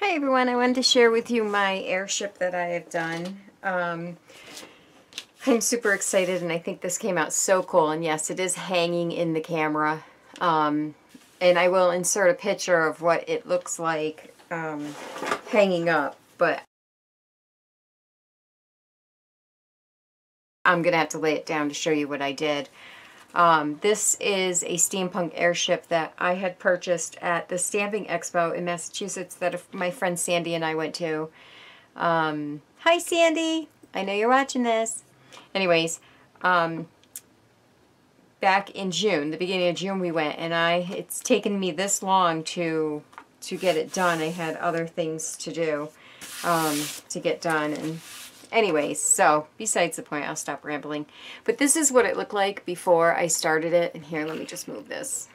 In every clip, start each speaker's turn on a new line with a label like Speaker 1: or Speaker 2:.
Speaker 1: Hi everyone, I wanted to share with you my airship that I have done. I'm super excited and I think this came out so cool, and yes, it is hanging in the camera. And I will insert a picture of what it looks like hanging up, but I'm going to have to lay it down to show you what I did. This is a steampunk airship that I had purchased at the Stamping Expo in Massachusetts that my friend Sandy and I went to. Hi Sandy! I know you're watching this. Anyways, back in June, the beginning of June we went, and it's taken me this long to get it done. I had other things to do to get done, and anyways, so besides the point, I'll stop rambling. But this is what it looked like before I started it. And here, let me just move this.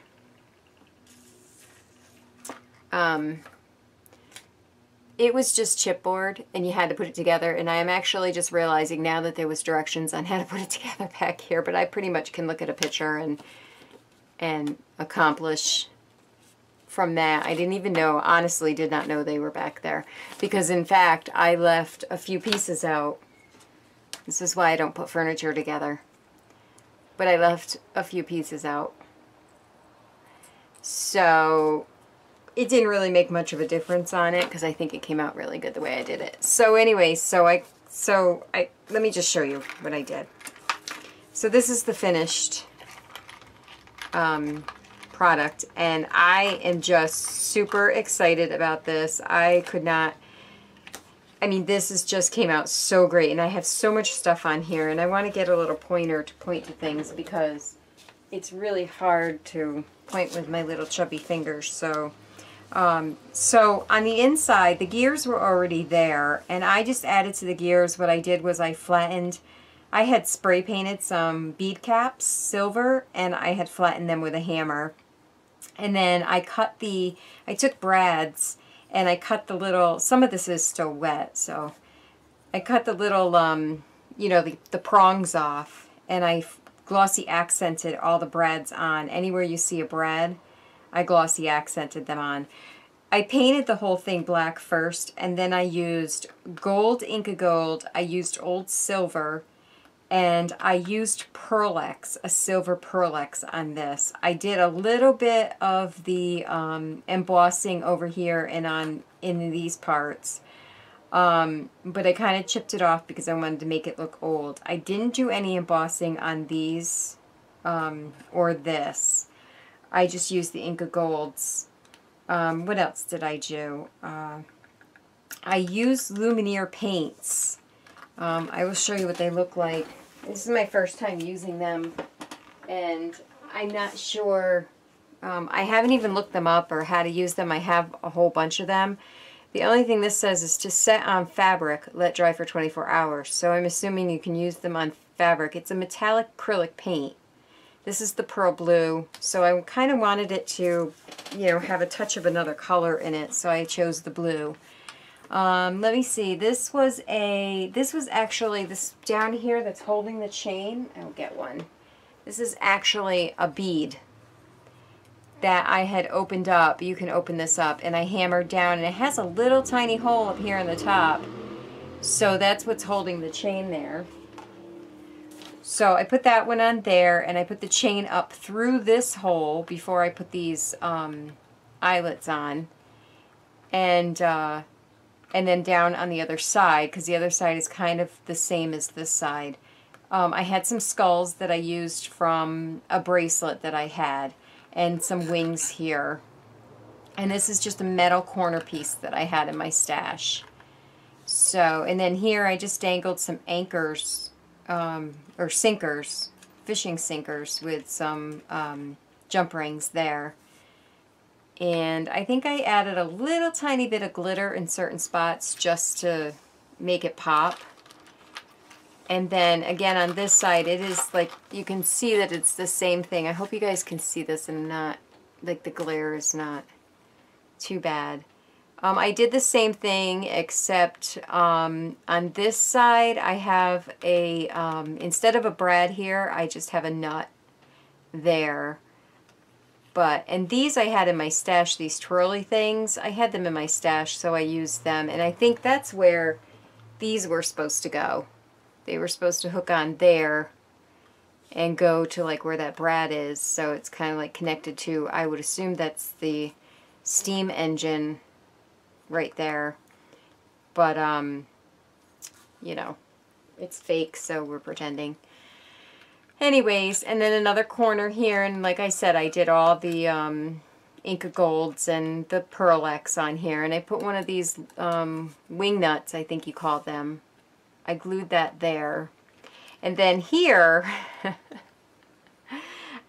Speaker 1: It was just chipboard, and you had to put it together. And I am actually just realizing now that there was directions on how to put it together back here. But I pretty much can look at a picture and accomplish from that. I didn't even know, honestly, did not know they were back there. Because in fact, I left a few pieces out. This is why I don't put furniture together. But I left a few pieces out. So it didn't really make much of a difference on it because I think it came out really good the way I did it. So anyway, let me just show you what I did. So this is the finished product, and I am just super excited about this. This just came out so great, and I have so much stuff on here, and I want to get a little pointer to point to things because it's really hard to point with my little chubby fingers. So on the inside, the gears were already there, and I just added to the gears. What I did was I had spray painted some bead caps, silver, and I had flattened them with a hammer. And then I took brads and I cut the little, some of this is still wet, so I cut the little, the prongs off, and I glossy accented all the brads on. Anywhere you see a brad, I glossy accented them on. I painted the whole thing black first, and then I used gold, Inca gold, I used old silver, and I used Pearl-Ex, a silver Pearl-Ex on this. I did a little bit of the embossing over here and in these parts, but I kind of chipped it off because I wanted to make it look old. I didn't do any embossing on these or this. I just used the Inca Golds. What else did I do? I used Luminaire paints. I will show you what they look like. This is my first time using them, and I'm not sure. I haven't even looked them up or how to use them. I have a whole bunch of them. The only thing this says is to set on fabric, let dry for 24 hours. So I'm assuming you can use them on fabric. It's a metallic acrylic paint. This is the pearl blue, so I kind of wanted it to, have a touch of another color in it, so I chose the blue. Let me see. This was actually this down here that's holding the chain. I'll get one. This is actually a bead that I had opened up. You can open this up, and I hammered down, and it has a little tiny hole up here in the top. So that's what's holding the chain there. So I put that one on there, and I put the chain up through this hole before I put these eyelets on. And then down on the other side, because the other side is kind of the same as this side. I had some skulls that I used from a bracelet that I had, and some wings here. And this is just a metal corner piece that I had in my stash. So, and then here I just dangled some anchors, or sinkers, fishing sinkers with some jump rings there. And I think I added a little tiny bit of glitter in certain spots just to make it pop. And then again on this side, it is like, you can see that it's the same thing. I hope you guys can see this and not, like the glare is not too bad. I did the same thing, except on this side I have a, instead of a brad here, I just have a nut there. and these I had in my stash, these twirly things. I had them in my stash, so I used them. And I think that's where these were supposed to go. They were supposed to hook on there and go to like where that brad is. So it's kind of like connected to, I would assume that's the steam engine right there. But, you know, it's fake, so we're pretending. Anyways, and then another corner here, and like I said, I did all the Inca Golds and the Pearl X on here, and I put one of these wing nuts, I think you call them. I glued that there. And then here,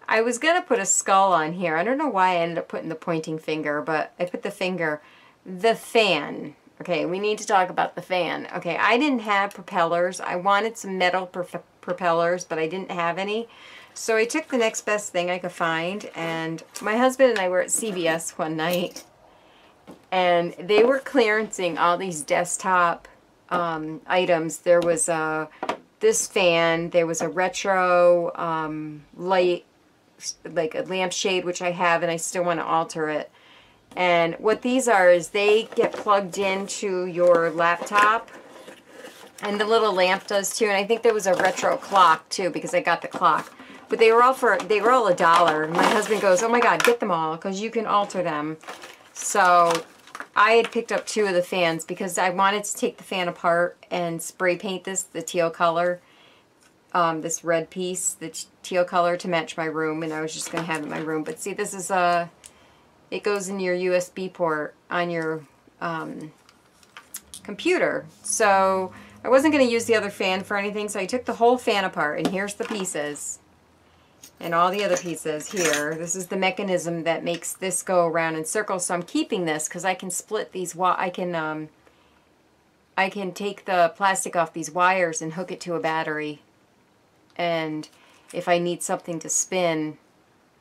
Speaker 1: I was going to put a skull on here. I don't know why I ended up putting the pointing finger, but I put the finger, the fan. Okay, we need to talk about the fan. Okay, I didn't have propellers. I wanted some metal propellers, but I didn't have any. So I took the next best thing I could find, and my husband and I were at CVS one night, and they were clearancing all these desktop items. There was this fan, there was a retro light, like a lampshade, which I have, and I still want to alter it. And what these are is they get plugged into your laptop, and the little lamp does too. And I think there was a retro clock too, because I got the clock. But they were all $1. And my husband goes, "Oh my God, get them all, because you can alter them." So I had picked up 2 of the fans because I wanted to take the fan apart and spray paint this, the teal color, this red piece, the teal color, to match my room, and I was just going to have it in my room. But see, this is it goes in your USB port on your computer. So I wasn't going to use the other fan for anything, so I took the whole fan apart, and here's the pieces. And all the other pieces here. This is the mechanism that makes this go around in circles. So I'm keeping this because I can split these. I can take the plastic off these wires and hook it to a battery. And if I need something to spin,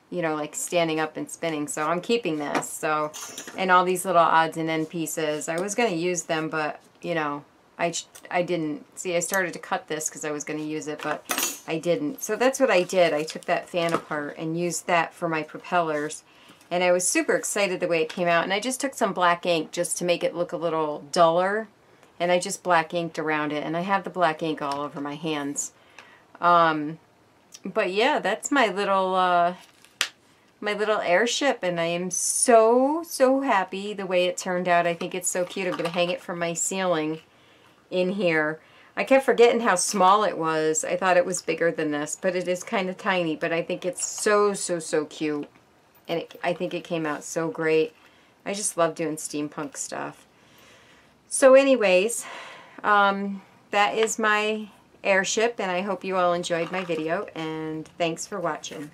Speaker 1: you know, like standing up and spinning. So I'm keeping this. So, and all these little odds and end pieces. I was going to use them, but, you know, I didn't. See, I started to cut this because I was going to use it, but I didn't. So that's what I did. I took that fan apart and used that for my propellers. And I was super excited the way it came out. And I just took some black ink just to make it look a little duller. And I just black inked around it. And I have the black ink all over my hands. But yeah, that's my little airship. And I am so, so happy the way it turned out. I think it's so cute. I'm going to hang it from my ceiling in here. I kept forgetting how small it was. I thought it was bigger than this, but it is kind of tiny. But I think it's so, so, so cute. And I think it came out so great. I just love doing steampunk stuff. So anyways, that is my airship, and I hope you all enjoyed my video, and thanks for watching.